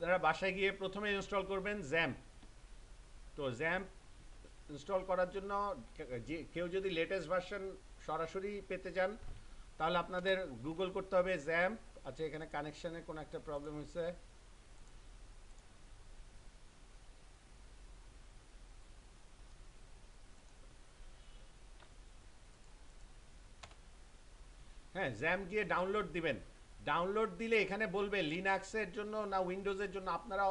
আপনারা বাসায় গিয়ে প্রথমে ইনস্টল করবেন জ্যাম্প। তো জ্যাম্প ইনস্টল করার জন্য যে কেউ যদি লেটেস্ট ভার্সন সরাসরি পেতে চান তাহলে আপনাদের গুগল করতে হবে জ্যাম্প। আচ্ছা, এখানে কানেকশানে কোনো একটা প্রবলেম হয়েছে। হ্যাঁ, জ্যাম্প গিয়ে ডাউনলোড দিবেন। ডাউনলোড দিলে এখানে বলবে লিনাক্সের জন্য না উইন্ডোজের জন্য। আপনারা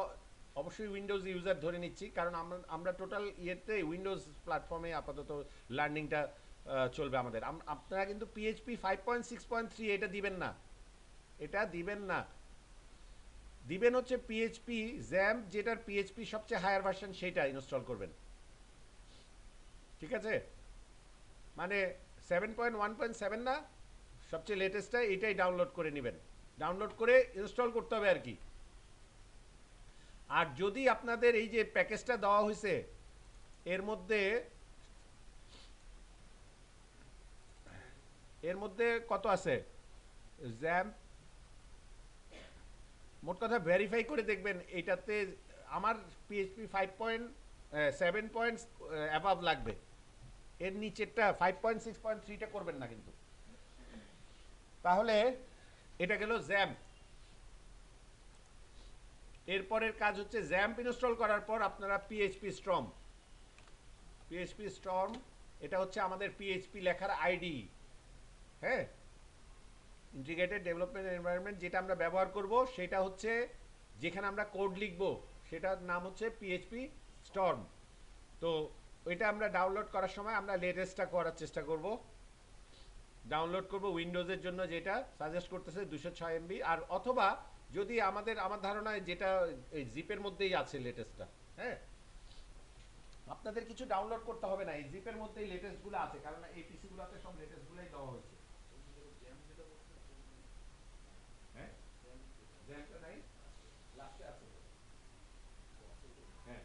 অবশ্যই উইন্ডোজ ইউজার ধরে নিচ্ছি, কারণ আমরা টোটাল ইয়েতে উইন্ডোজ প্ল্যাটফর্মে আপাতত লার্নিংটা চলবে আমাদের। আপনারা কিন্তু পিএইচপি 5.6.3 এটা দিবেন না, এটা দিবেন না। দিবেন হচ্ছে পিএইচপি জ্যাম্প, যেটার পিএইচপি সবচেয়ে হায়ার ভার্সন সেটা ইনস্টল করবেন। ঠিক আছে, মানে 7.1.7 না, সবচেয়ে লেটেস্টটা এটাই ডাউনলোড করে নেবেন। ডাউনলোড করে ইনস্টল করতে হবে আর কি। আর যদি আপনাদের এই যে প্যাকেজটা দেওয়া হয়েছে এর মধ্যে কত আছে জ্যাম্প, মোট কথা ভেরিফাই করে দেখবেন এইটাতে। আমার পিএইচপি 5.7 অ্যাভাব লাগবে, এর নিচেরটা 5.6.3টা করবেন না কিন্তু। তাহলে এটা গেল জ্যাম্প। এরপরের কাজ হচ্ছে জ্যাম্প ইনস্টল করার পর আপনারা পিএইচপি স্টর্ম। পিএইচপি স্টর্ম এটা হচ্ছে আমাদের পিএইচপি লেখার আইডি। হ্যাঁ, ইন্টিগ্রেটেড ডেভেলপমেন্ট এনভায়রনমেন্ট যেটা আমরা ব্যবহার করব সেটা হচ্ছে যেখানে আমরা কোড লিখব সেটার নাম হচ্ছে পিএইচপি স্টর্ম। তো ওইটা আমরা ডাউনলোড করার সময় আমরা লেটেস্টটা করার চেষ্টা করব। ডাউনলোড করব উইন্ডোজের জন্য, যেটা সাজেস্ট করতেছে 206 এমবি। আর অথবা যদি আমার ধারণায় যেটা এই জিপের মধ্যেই আছে লেটেস্টটা। হ্যাঁ, আপনাদের কিছু ডাউনলোড করতে হবে না, এই জিপের মধ্যেই লেটেস্টগুলো আছে, কারণ এই পিসিগুলোতে সব লেটেস্টগুলোই দেওয়া হয়েছে। হ্যাঁ, জ্যামটা নাই, লাস্টে আছে। হ্যাঁ,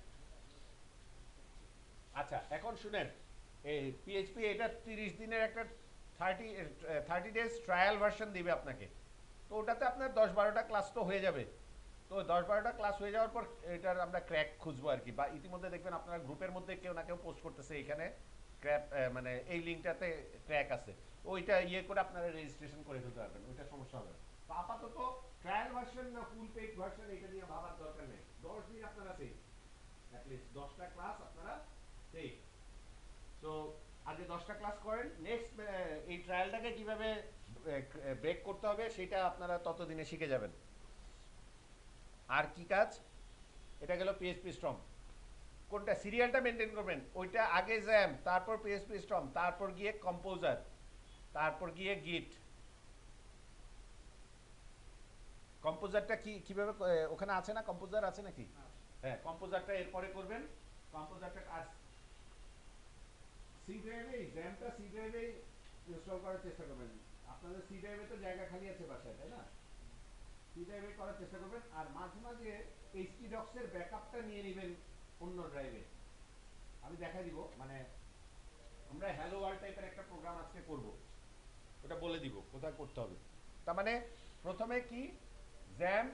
আচ্ছা এখন শুনেন, এই পিএইচপি এটা 30 দিনের একটা 30 ডেজ ট্রায়াল ভার্সন দিবে আপনাকে। তো ওটাতে আপনার 10-12টা ক্লাস তো হয়ে যাবে। তো 10-12টা ক্লাস হয়ে যাওয়ার পর এটার আমরা ক্র্যাক খুঁজবো আর কি। বা ইতিমধ্যে দেখবেন আপনার গ্রুপের মধ্যে কেউ না কেউ পোস্ট করতেছে এখানে ক্র্যাক, মানে এই লিঙ্কটাতে ক্র্যাক আছে। ওইটা ইয়ে করে আপনারা রেজিস্ট্রেশন করে ফেলতে পারবেন, ওইটা সমস্যা হবে না। তো আপাতত ট্রায়াল ভার্সন না ফুল পেইড ভার্সন এটা নিয়ে ভাবার দরকার নেই। 10 দিন আপনারা সেই অ্যাটলিস্ট 10টা ক্লাস আপনারা সেই। তো আগে 10টা ক্লাস করেন, নেক্সট এই ট্রায়ালটাকে কিভাবে ব্রেক করতে হবে সেটা আপনারা ততদিনে শিখে যাবেন। আর কি কাজ, এটা গেল পিএইচপি স্ট্রং। কোনটা সিরিয়ালটা মেনটেন করবেন, ওইটা আগে জ্যাম, তারপর পিএইচপি স্ট্রং, তারপর গিয়ে কম্পোজার, তারপর গিয়ে গিট। কম্পোজারটা কিভাবে ওখানে আছে না, কম্পোজার আছে নাকি? হ্যাঁ, কম্পোজারটা এরপরে করবেন। কম্পোজারটা কাজ সি ড্রাইভে, জ্যামটা সি ড্রাইভে ইনস্টল করার চেষ্টা করবেন। আপনাদের সি ড্রাইভে তো জায়গা খালি আছে বাসায়, তাই না? সি ড্রাইভে করার চেষ্টা করবেন। আর মাঝে মাঝে এইচটি ডক্সের ব্যাকআপটা নিয়ে নেবেন অন্য ড্রাইভে। আমি দেখাই দিব, মানে আমরা হ্যালো ওয়ার্ল্ড টাইপের একটা প্রোগ্রাম আজকে করব, ওটা বলে দিব কোথায় করতে হবে। তার মানে প্রথমে কি, জ্যাম,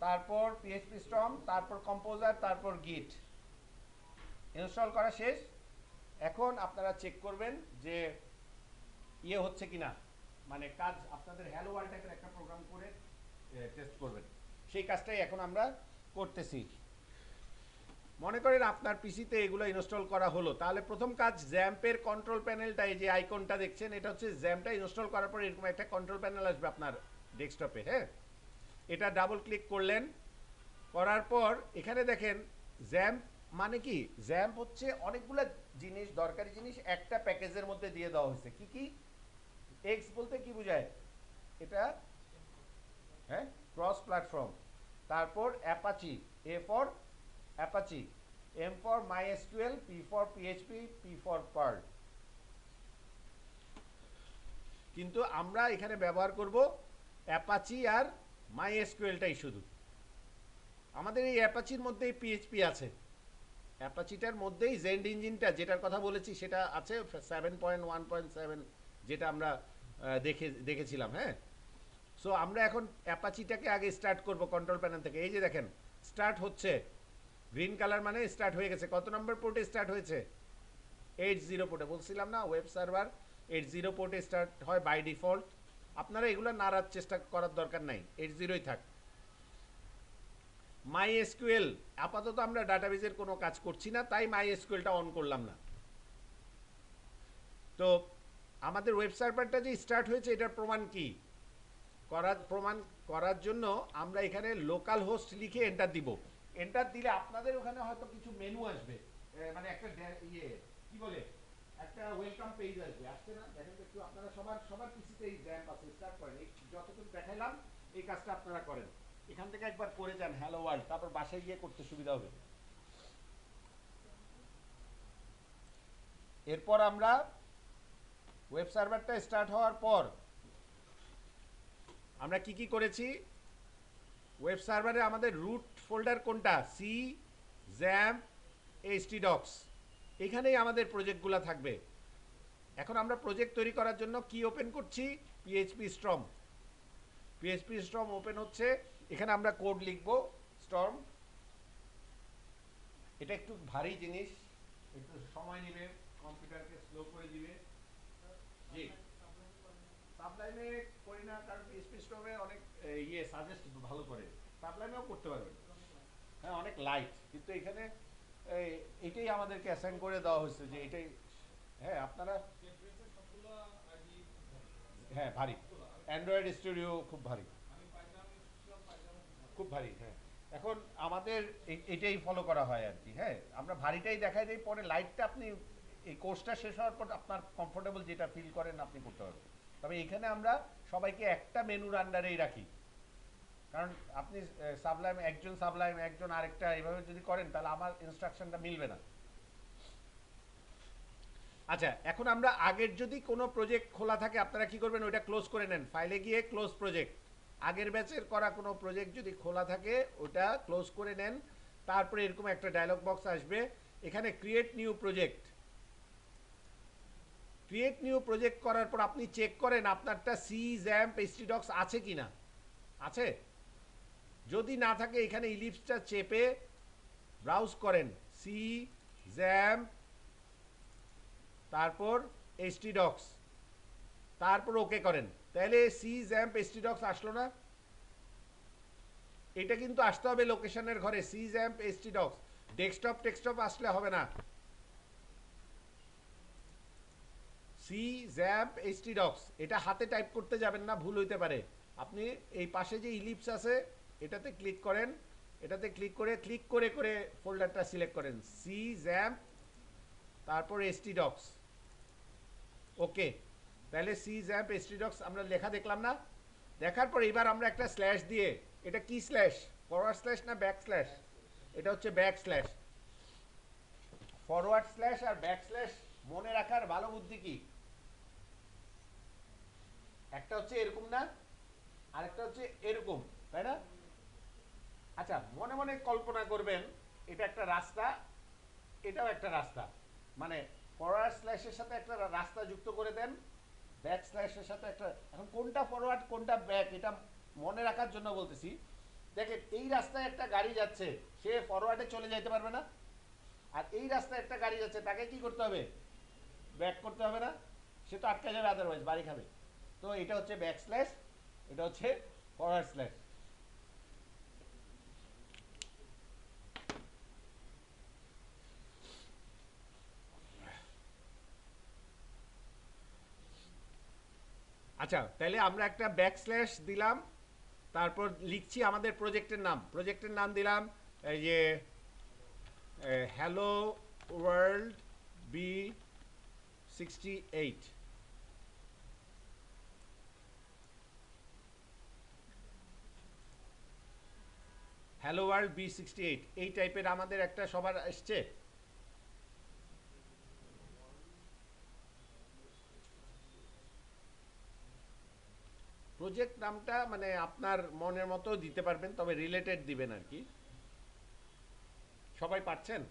তারপর পিএইচপি স্টর্ম, তারপর কম্পোজার, তারপর গিট ইনস্টল করা শেষ। এখন আপনারা চেক করবেন যে ইয়ে হচ্ছে কিনা, মানে কাজ আপনাদের হ্যালো ওয়ার্ল্ড টাইপের একটা প্রোগ্রাম করে টেস্ট করবেন। সেই কাজটাই এখন আমরা করতেছি। মনে করেন আপনার পিসিতে এগুলো ইনস্টল করা হলো, তাহলে প্রথম কাজ জ্যাম্পের কন্ট্রোল প্যানেলটা, এই যে আইকনটা দেখছেন এটা হচ্ছে জ্যাম্পটা ইনস্টল করার পর এরকম একটা কন্ট্রোল প্যানেল আসবে আপনার ডেস্কটপে। হ্যাঁ, এটা ডাবল ক্লিক করলেন, করার পর এখানে দেখেন জ্যাম্প মানে কি, জ্যাম্প হচ্ছে অনেকগুলো জিনিস, দরকারি জিনিস একটা প্যাকেজের মধ্যে দিয়ে দেওয়া হয়েছে। কি কি, এক্স বলতে কি বোঝায় এটা, হ্যাঁ, ক্রস প্ল্যাটফর্ম। তারপর Apache, A for Apache, M for MySQL, P for PHP, P for Perl. কিন্তু আমরা এখানে ব্যবহার করব অ্যাপাচি আর মাই এসকিউএলটাই শুধু। আমাদের এই অ্যাপাচির মধ্যেই পিএইচপি আছে, অ্যাপাচিটার মধ্যেই জেন্ড ইঞ্জিনটা যেটার কথা বলেছি সেটা আছে 7.1.7, যেটা আমরা দেখেছিলাম। হ্যাঁ, সো আমরা এখন অ্যাপাচিটাকে আগে স্টার্ট করব কন্ট্রোল প্যানেল থেকে। এই যে দেখেন স্টার্ট হচ্ছে, গ্রিন কালার মানে স্টার্ট হয়ে গেছে। কত নম্বর পোর্টে স্টার্ট হয়েছে? 80 পোর্টে। বলছিলাম না ওয়েব সার্ভার 80 পোর্টে স্টার্ট হয় বাই ডিফল্ট। আপনারা এগুলো নাড়ার চেষ্টা করার দরকার নাই, 80ই থাক। মাই এসকিউএল, আপাতত আমরা ডাটাবেজের কোনো কাজ করছি না, তাই মাই এসকিউএলটা অন করলাম না। তো আমাদের ওয়েব সার্ভারটা যে স্টার্ট হয়েছে এটার প্রমাণ কি? প্রমাণ করার জন্য আমরা এখানে লোকাল হোস্ট লিখে এন্টার দিব। এন্টার দিলে আপনাদের ওখানে হয়তো কিছু মেনু আসবে, মানে একটা ইয়ে কি বলে, একটা ওয়েলকাম পেজ আসবে। আসছে না? দেখেন তো একটু, আপনারা সবার সবার পিসিতে এই জ্যাম্প আছে, স্টার্ট করেন। এই যতটুকু দেখাইলাম এই কাজটা আপনারা করেন। এখান থেকে একবার করে যান হ্যালো ওয়ার্ল্ড, তারপর বাসায় গিয়ে করতে সুবিধা হবে। এরপর আমরা ওয়েব সার্ভারটা স্টার্ট হওয়ার পর আমরা কি কি করেছি? ওয়েব সার্ভারে আমাদের রুট ফোল্ডার কোনটা? সি জ্যাম্প এইচটিডক্স, এখানেই আমাদের প্রজেক্টগুলো থাকবে। এখন আমরা প্রজেক্ট তৈরি করার জন্য কি ওপেন করছি? PhpStorm. PhpStorm open হচ্ছে, এখানে আমরা কোড লিখব স্টর্ম। এটা একটু ভারী জিনিস, একটু সময় নেবে, কম্পিউটারকে স্লো করে দিবে। জি, সাবলাইমে করি না, কারণ পিএইচপি স্টর্মে অনেক ইয়ে সাজেস্ট ভালো করে, সাবলাইমেও করতে পারবেন। হ্যাঁ, অনেক লাইট, কিন্তু এখানে এটাই আমাদেরকে অ্যাসাইন করে দেওয়া হয়েছে যে এটাই। হ্যাঁ আপনারা, হ্যাঁ ভারী, অ্যান্ড্রয়েড স্টুডিও খুব ভারী, খুব ভারী। হ্যাঁ, এখন আমাদের এটাই ফলো করা হয় আর কি। হ্যাঁ, আমরা ভারীটাই দেখাই দিই, পরে লাইটটা আপনি এই কোর্সটা শেষ হওয়ার পর আপনার কমফোর্টেবল যেটা ফিল করেন আপনি করতে পারবেন। তবে এখানে আমরা সবাইকে একটা মেনুর আন্ডারেই রাখি, কারণ আপনি সাবলাইম একজন, সাবলাইম একজন আরেকটা, এইভাবে যদি করেন তাহলে আমার ইনস্ট্রাকশনটা মিলবে না। আচ্ছা, এখন আমরা আগের যদি কোনো প্রজেক্ট খোলা থাকে আপনারা কি করবেন? ওইটা ক্লোজ করে নেন, ফাইলে গিয়ে ক্লোজ প্রজেক্ট। আগের ব্যাচের করা কোনো প্রজেক্ট যদি খোলা থাকে ওটা ক্লোজ করে নেন। তারপরে এরকম একটা ডায়লগ বক্স আসবে, এখানে create new project. Create new project করার পর আপনি চেক করেন আপনারটা সি জ্যাম্প এইচটিডক্স আছে কিনা। আছে? যদি না থাকে এখানে ইলিপসটা চেপে ব্রাউজ করেন, সি জ্যাম্প তারপর এইচটিডক্স, তারপর ওকে করেন, তাহলে সি জ্যাম্প এইচটিডক্স আসলো না? এটা কিন্তু আসতে হবে লোকেশনের ঘরে, সি জ্যাম্প এইচটিডক্স। ডেস্কটপ টেক্সটপ আসলে হবে না। সি জ্যাম্প এইচটিডক্স, এটা হাতে টাইপ করতে যাবেন না, ভুল হইতে পারে। আপনি এই পাশে যে ইলিপস আছে এটাতে ক্লিক করেন, এটাতে ক্লিক করে করে ফোল্ডারটা সিলেক্ট করেন, সি জ্যাম্প তারপর এইচটিডক্স। ওকে, তাহলে সি জ্যাম্প এইচটিডক্স আমরা লেখা দেখলাম না? দেখার পর এবার আমরা একটা স্ল্যাশ দিয়ে, এটা কি স্ল্যাশ, ফরওয়ার্ড স্ল্যাশ না ব্যাক স্ল্যাশ? এটা হচ্ছে ব্যাক স্ল্যাশ। ফরওয়ার্ড স্ল্যাশ আর ব্যাক স্ল্যাশ মনে রাখার ভালো বুদ্ধি কি? একটা হচ্ছে এরকম না, আরেকটা হচ্ছে এরকম, তাই না? আচ্ছা, মনে মনে কল্পনা করবেন এটা একটা রাস্তা, এটাও একটা রাস্তা, মানে ফরওয়ার্ড স্ল্যাশের সাথে একটা রাস্তা যুক্ত করে দেন, ব্যাক স্ল্যাশের সাথে একটা। এখন কোনটা ফরওয়ার্ড কোনটা ব্যাক এটা মনে রাখার জন্য বলতেছি। দেখেন এই রাস্তায় একটা গাড়ি যাচ্ছে, সে ফরওয়ার্ডে চলে যেতে পারবে না। আর এই রাস্তায় একটা গাড়ি যাচ্ছে, তাকে কি করতে হবে? ব্যাক করতে হবে না? সে তো আটকে যাবে, আদারওয়াইজ বাড়ি খাবে। তো এটা হচ্ছে ব্যাক স্ল্যাশ, এটা হচ্ছে ফরওয়ার্ড স্ল্যাশ। আচ্ছা, তাহলে আমরা একটা ব্যাক স্ল্যাশ দিলাম, তারপর লিখছি আমাদের প্রজেক্টের নাম। প্রজেক্টের নাম দিলাম এই যে hello world B68। Hello world B68 এই টাইপের আমাদের একটা সবার আসছে। প্রজেক্ট নামটা মানে আপনার মনের মতো দিতে পারবেন, তবে রিলেটেড দিবেন আর কি। সবাই পারছেন?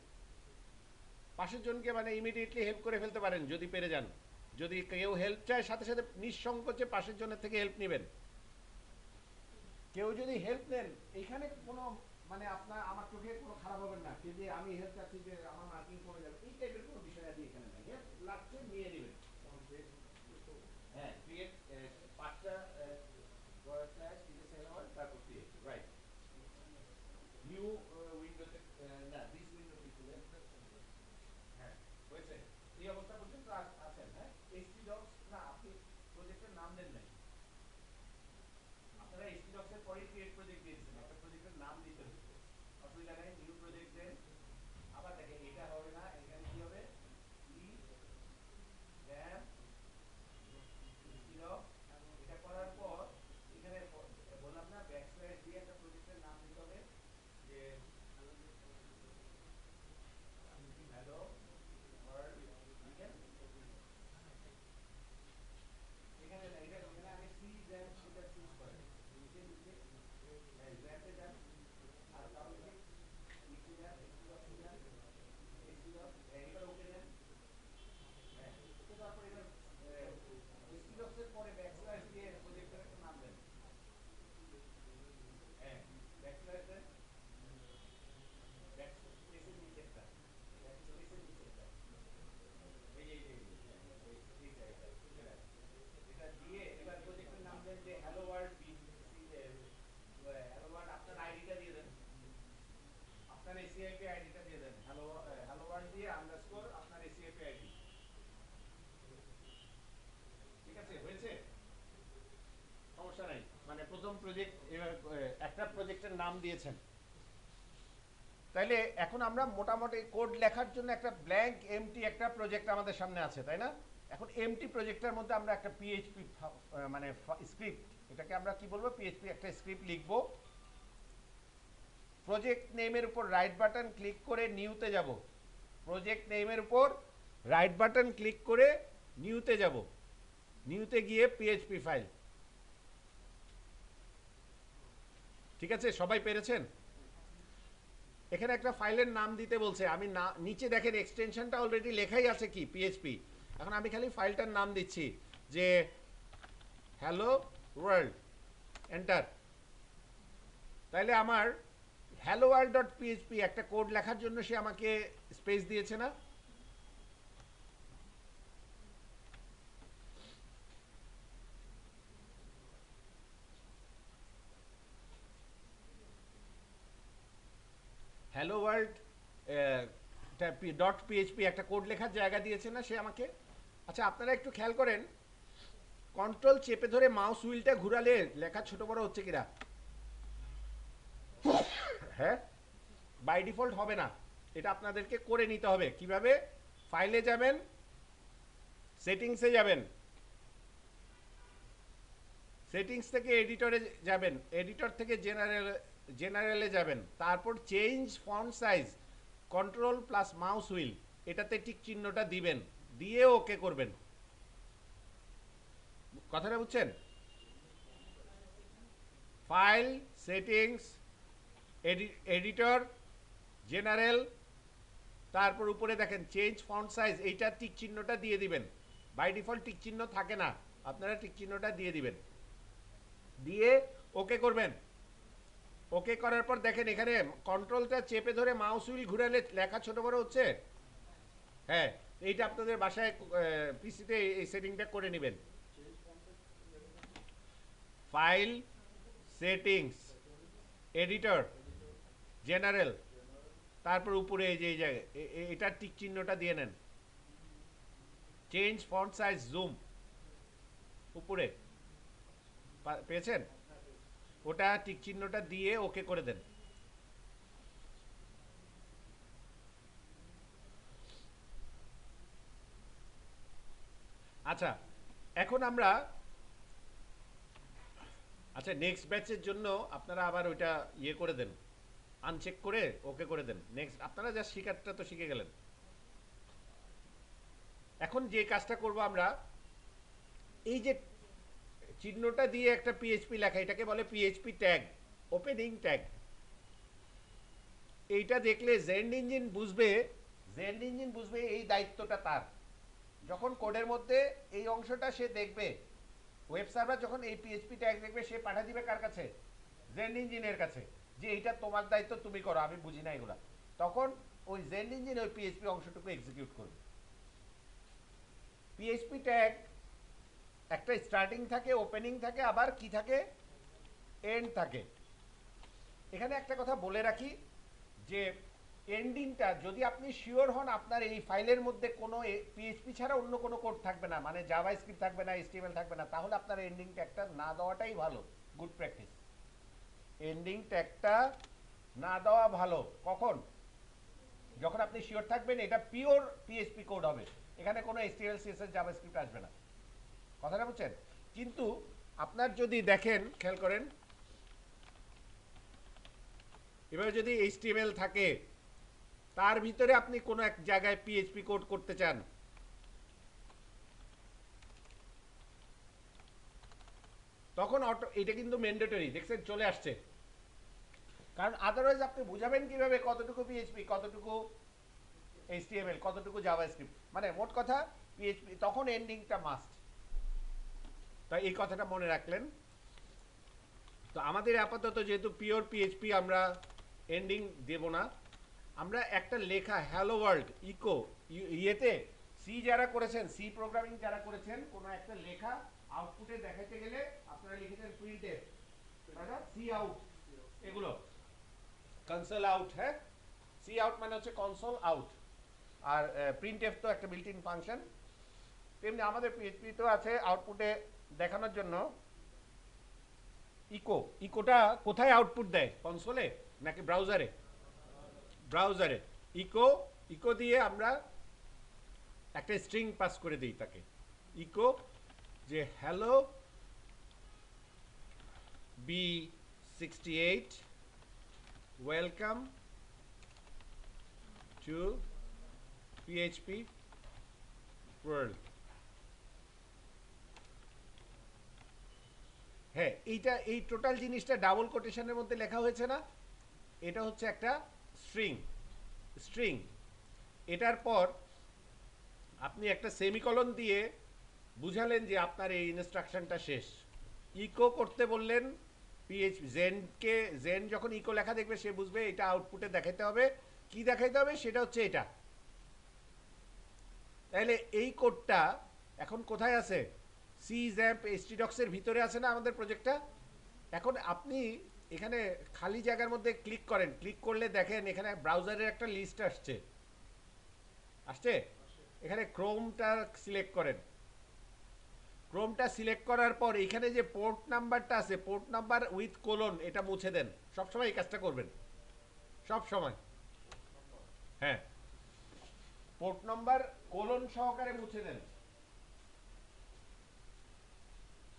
পাশের জনকে মানে ইমিডিয়েটলি হেল্প করে ফেলতে পারেন যদি পেরে যান। যদি কেউ হেল্প চায় সাথে সাথে নিঃসংকোচে পাশের জনের থেকে হেল্প নেবেন। কেউ যদি হেল্প নেন, এইখানে কোনো মানে আপনার আমার চোখে কোনো খারাপ হবে না, যে যে আমি হেল্প চাচ্ছি যে আমার মার্কিং কমে যাবে, এই টাইপের কোনো বিষয় আছে এখানে নাই। হেল্প লাগছে নিয়ে নেবেন। হ্যাঁ, ক্রিয়েট 5টা স্ল্যাশ ঠিক আছে, হলো তারপর ক্রিয়েট রাইট নিউ উইন্ডোতে, না দিস উইন্ডোতে খুলে। হ্যাঁ, হয়েছে। এই অবস্থা পর্যন্ত আছেন। হ্যাঁ, এইচটি ডক্স না, আপনি প্রজেক্টের নাম দেন নাই। আপনারা এইচটি ডক্স এর পরে ক্রিয়েট প্রজেক্ট দিয়ে দিয়েছেন, একটা প্রজেক্টের নাম দিতে হচ্ছে। অসুবিধা নেই, নিউ প্রজেক্ট দেন। আবার দেখেন এটা হবে না, এখানে কি হবে, ই র্যাম এইচটি ডক্স। এটা করার পর এখানে বললাম না ব্যাকস্ল্যাশ দিয়ে একটা প্রজেক্টের নাম দিতে হবে, যে হ্যালো ওয়ার্ল্ড লিখেন। এখানে না, এখানে আগে সি র্যাম সেটা চুজ করেন, নিচে নিচে র্যামে যান, আর ডাবল ক্লিক, নিচে যান, এইচটি ডক্স যান, এইচটি ডক্স এবার ওকে দেন। হ্যাঁ, ওকে দেওয়ার পর এবার এইচটি ডক্স এর পরে ব্যাকস্ল্যাশ দিয়ে প্রজেক্টের একটা নাম দেন। হ্যাঁ, ব্যাকস্ল্যাশ দেন, ব্যাকস্পেসের নিচেরটা, ব্যাকস্পেসের নিচেরটা, এইটা এটা দিয়ে এবার প্রজেক্টের নাম দেন যে হ্যালো ওয়ার্ল্ড হ্যালো ওয়ার্ল্ড, আপনার আইডিটা দিয়ে দেন, আপনার এসিআইপি আইডিটা দিয়ে দেন, হ্যালো হ্যালো ওয়ার্ল্ড দিয়ে আন্ডারস্কোর আপনার এসিআইপি আইডি। ঠিক আছে, হয়েছে, সমস্যা নাই। মানে প্রথম প্রজেক্ট এবার একটা প্রজেক্টের নাম দিয়েছেন। তাইলে এখন আমরা মোটামুটি কোড লেখার জন্য একটা ব্ল্যাঙ্ক এমটি একটা প্রজেক্ট আমাদের সামনে আছে, তাই না? এখন এমটি প্রজেক্টের মধ্যে আমরা একটা পিএইচপি মানে স্ক্রিপ্ট, এটাকে আমরা কি বলবো, পিএইচপি একটা স্ক্রিপ্ট লিখবো। প্রজেক্ট নেমের উপর রাইট বাটন ক্লিক করে নিউতে যাব, প্রজেক্ট নেমের উপর রাইট বাটন ক্লিক করে নিউতে যাব, নিউতে গিয়ে পিএইচপি ফাইল। ঠিক আছে, সবাই পেরেছেন? এখানে একটা ফাইলের নাম দিতে বলছে, আমি না নিচে দেখেন এক্সটেনশনটা অলরেডি লেখাই আছে কি পিএইচপি। এখন আমি খালি ফাইলটার নাম দিচ্ছি যে হ্যালো ওয়ার্ল্ড, এন্টার। তাইলে আমার হ্যালো ওয়ার্ল্ড ডট পিএইচপি একটা কোড লেখার জন্য সে আমাকে স্পেস দিয়েছে না? হ্যালো ওয়ার্ল্ড ডট পিএইচপি একটা কোড লেখার জায়গা দিয়েছে না সে আমাকে? আচ্ছা, আপনারা একটু খেয়াল করেন, কন্ট্রোল চেপে ধরে মাউস হুইলটা ঘুরালে লেখা ছোট বড় হচ্ছে কিনা? হ্যাঁ, বাই ডিফল্ট হবে না, এটা আপনাদেরকে করে নিতে হবে। কিভাবে? ফাইলে যাবেন, সেটিংসে যাবেন, সেটিংস থেকে এডিটরে যাবেন, এডিটর থেকে জেনারেলে যাবেন, তারপর change font size, control plus mouse wheel, এটাতে টিক চিহ্নটা দিবেন, দিয়ে ওকে করবেন। কথাটা বুঝছেন? ফাইল, সেটিংস, এডিটর, জেনারেল, তারপর উপরে দেখেন চেঞ্জ ফন্ট সাইজ, এইটা টিক চিহ্নটা দিয়ে দিবেন। বাই ডিফল্ট টিক চিহ্ন থাকে না, আপনারা টিক চিহ্নটা দিয়ে দিবেন, দিয়ে ওকে করবেন। ওকে করার পর দেখেন এখানে কন্ট্রোলটা চেপে ধরে মাউস হুইল ঘুরালে লেখা ছোট বড় হচ্ছে। হ্যাঁ, এইটা আপনাদের বাসায় পিসিতে এই সেটিংটা করে নেবেন। ফাইল, সেটিংস, এডিটর, জেনারেল, তারপর উপরে এই যে এই জায়গায় এটার টিক চিহ্নটা দিয়ে নেন। চেঞ্জ ফন্ট সাইজ, জুম, উপরে পেয়েছেন? ওটা টিক চিহ্নটা দিয়ে ওকে করে দেন। আচ্ছা, এখন আমরা আচ্ছা নেক্সট ব্যাচের জন্য আপনারা আবার ওইটা ইয়ে করে দেন, আনচেক করে ওকে করে দেন। নেক্সট আপনারা যা শিখারটা তো শিখে গেলেন। এখন যে কাজটা করব আমরা, এই যে চিহ্নটা দিয়ে একটা পিএইচপি লেখা, এটাকে বলে পিএইচপি ট্যাগ, ওপেনিং ট্যাগ। এইটা দেখলে জেন্ড ইঞ্জিন বুঝবে, জেন্ড ইঞ্জিন বুঝবে এই দায়িত্বটা তার। যখন কোডের মধ্যে এই অংশটা সে দেখবে, ওয়েব সার্ভার যখন এই পিএইচপি ট্যাগ দেখবে, সে পাঠা দিবে কার কাছে? জেন ইঞ্জিনের কাছে যে এটা তোমার দায়িত্ব, তুমি করো, আমি বুঝি না এগুলা, তখন ওই জেন ইঞ্জিন ওই পিএইচপি অংশটুকু এক্সিকিউট করবে। পিএইচপি ট্যাগ একটা স্টার্টিং থাকে, ওপেনিং থাকে, আবার কি থাকে, এন্ড থাকে। এখানে একটা কথা বলে রাখি যে এন্ডিংটা যদি আপনি শিওর হন আপনার এই ফাইলের মধ্যে কোনো পিএইচপি ছাড়া অন্য কোনো কোড থাকবে না, মানে জাভাস্ক্রিপ্ট থাকবে না, এইচটিএমএল থাকবে না, তাহলে আপনার এন্ডিং ট্যাগটা না দেওয়াটাই ভালো, গুড প্র্যাকটিস। এন্ডিং ট্যাগটা না দেওয়া ভালো কখন, যখন আপনি শিওর থাকবেন এটা পিওর পিএইচপি কোড হবে, এখানে কোনো এইচটিএমএল সিএসএস জাভাস্ক্রিপ্ট আসবে না, কথাটা বুঝছেন? কিন্তু আপনার যদি দেখেন, খেয়াল করেন, এভাবে যদি এইচটিএমএল থাকে, তার ভিতরে আপনি কোনো এক জায়গায় পিএইচপি কোড করতে চান, তখন অটো এটা কিন্তু ম্যান্ডেটরি, দেখছেন চলে আসছে, কারণ আদারওয়াইজ আপনি বুঝাবেন কিভাবে কতটুকু পিএইচপি, কতটুকু এইচটিএমএল, কতটুকু জাভাস্ক্রিপ্ট, মানে মোট কথা পিএইচপি, তখন এন্ডিংটা মাস্ট। তাই এই কথাটা মনে রাখলেন। তো আমাদের আপাতত যেহেতু পিওর পিএইচপি, আমরা এন্ডিং দেব না, আমরা একটা লেখা হ্যালো ওয়ার্ল্ড ইকো, ইয়েতে সি যারা করেছেন, সি প্রোগ্রামিং যারা করেছেন, কোনো একটা লেখা আউটপুটে দেখাতে গেলে আপনারা লিখেছেন প্রিন্টএফ, সি আউট, এগুলো কনসোল আউট, হ্যাঁ, সি আউট মানে হচ্ছে কনসোল আউট, আর প্রিন্টএফ তো একটা বিল্ট ইন ফাংশন। তেমনি আমাদের পিএইচপি তো আছে আউটপুটে দেখানোর জন্য ইকো। ইকোটা কোথায় আউটপুট দেয়, কনসোলে নাকি ব্রাউজারে? ব্রাউজারে। ইকো, ইকো দিয়ে আমরা একটা স্ট্রিং পাস করে দিই তাকে, ইকো যে hello B68 welcome to PHP world. হ্যাঁ, এইটা, এই টোটাল জিনিসটা ডাবল কোটেশনের মধ্যে লেখা হয়েছে না, এটা হচ্ছে একটা স্ট্রিং, স্ট্রিং। এটার পর আপনি একটা সেমিকলন দিয়ে বুঝালেন যে আপনার এই ইনস্ট্রাকশনটা শেষ। ইকো করতে বললেন পিএইচপি জেনকে, জেন যখন ইকো লেখা দেখবে সে বুঝবে এটা আউটপুটে দেখাতে হবে, কি দেখাইতে হবে সেটা হচ্ছে এটা। তাহলে এই কোডটা এখন কোথায় আছে, সি জ্যাম্প এইচটিডক্সের ভিতরে আছে না আমাদের প্রজেক্টটা। এখন আপনি এখানে খালি জায়গার মধ্যে ক্লিক করেন, ক্লিক করলে দেখেন এখানে ব্রাউজারের একটা লিস্ট আসছে, আসছে, এখানে ক্রোমটা সিলেক্ট করেন। ক্রোমটা সিলেক্ট করার পর এখানে যে পোর্ট নাম্বারটা আছে, পোর্ট নাম্বার উইথ কোলন, এটা মুছে দেন। সবসময় এই কাজটা করবেন, সব সময়। হ্যাঁ, পোর্ট নাম্বার কোলন সহকারে মুছে দেন।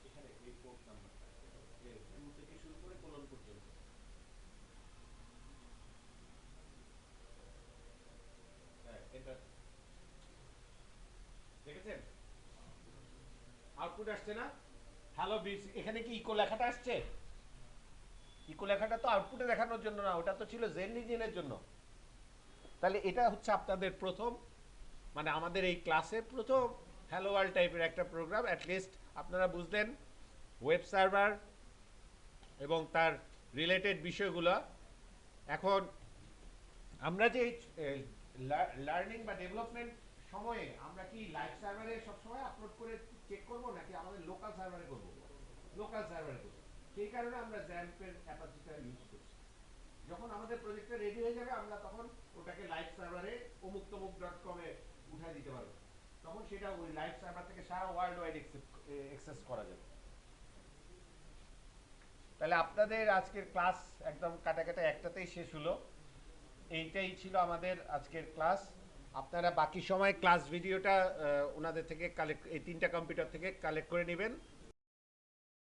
এখানে এই পোর্ট নাম্বারটা 2 থেকে শুরু করে কোলন পর্যন্ত। হ্যাঁ, এটা দেখেছেন আউটপুট আসছে না, হ্যালো বিস, এখানে কি ইকো লেখাটা আসছে? ইকো লেখাটা তো আউটপুটে দেখানোর জন্য না, ওটা তো ছিল জেন ইঞ্জিনের জন্য। তাহলে এটা হচ্ছে আপনাদের প্রথম, মানে আমাদের এই ক্লাসে প্রথম হ্যালো ওয়ার্ল্ড টাইপের একটা প্রোগ্রাম। অ্যাটলিস্ট আপনারা বুঝলেন ওয়েব সার্ভার এবং তার রিলেটেড বিষয়গুলো। এখন আমরা যে লার্নিং বা ডেভেলপমেন্ট সময়ে আমরা কি লাইভ সার্ভারে সবসময় আপলোড করে চেক করব, নাকি আমাদের লোকাল সার্ভারে করব? লোকাল সার্ভারে করব। সেই কারণে আমরা জ্যাম্পের অ্যাপাচিটা ইউজ করছি। যখন আমাদের প্রজেক্টটা রেডি হয়ে যাবে আমরা তখন ওটাকে লাইভ সার্ভারে omuk.com এ উঠাই দিতে পারবো, তখন সেটা ওই লাইভ সার্ভার থেকে সারা ওয়ার্ল্ড ওয়াইড অ্যাক্সেস করা যাবে। তাহলে আপনাদের আজকের ক্লাস একদম কাটা কাটা একটাতেই শেষ হলো। এইটাই ছিল আমাদের আজকের ক্লাস। আপনারা বাকি সময় ক্লাস ভিডিওটা ওনাদের থেকে কালেক্ট, এই 3টা কম্পিউটার থেকে কালেক্ট করে নেবেন।